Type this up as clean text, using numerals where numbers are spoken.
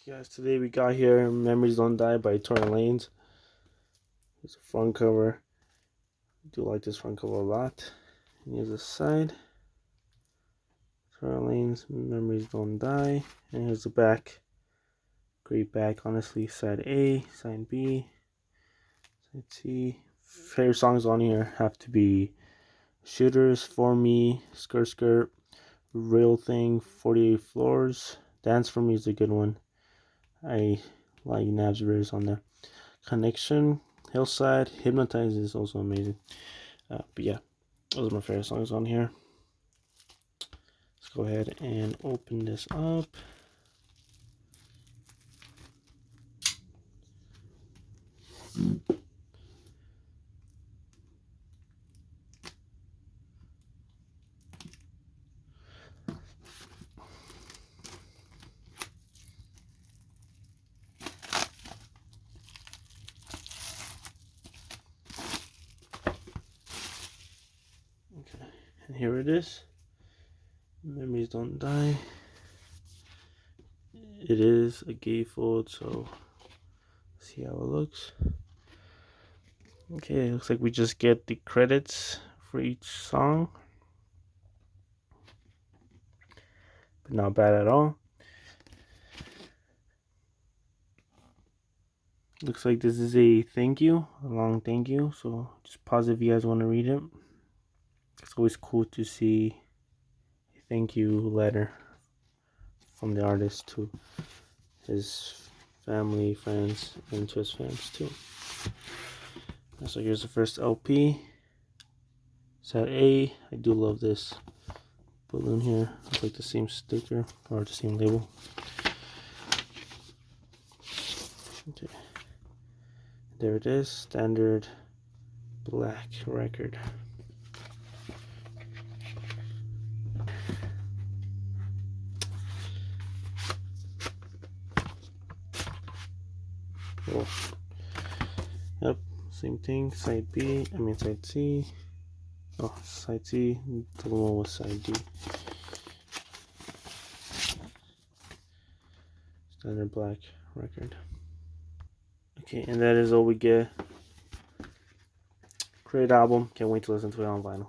Guys, today we got here Memories Don't Die by Tory Lanez. Here's a front cover. I do like this front cover a lot. And here's the side. Tory Lanez, Memories Don't Die. And here's the back. Great back, honestly. Side A, side B, side C. Favorite songs on here have to be Shooters, For Me, Skirt Skirt, Real Thing, 48 Floors. Dance For Me is a good one. I like Nazareth on there. Connection, Hillside, Hypnotized is also amazing. But yeah, those are my favorite songs on here. Let's go ahead and open this up. Okay, and here it is. Memories Don't Die. It is a gatefold, so see how it looks. Okay, it looks like we just get the credits for each song, but not bad at all. Looks like this is a thank you, a long thank you, so just pause if you guys want to read it. It's always cool to see a thank you letter from the artist to his family, friends, and to his fans too. So here's the first LP. Side A. I do love this balloon here. It's like the same sticker or the same label. Okay. There it is. Standard black record. Cool. Yep. Same thing. Side B. Side C. Oh, side C. The other one was side D. Standard black record. Okay, and that is all we get. Great album. Can't wait to listen to it on vinyl.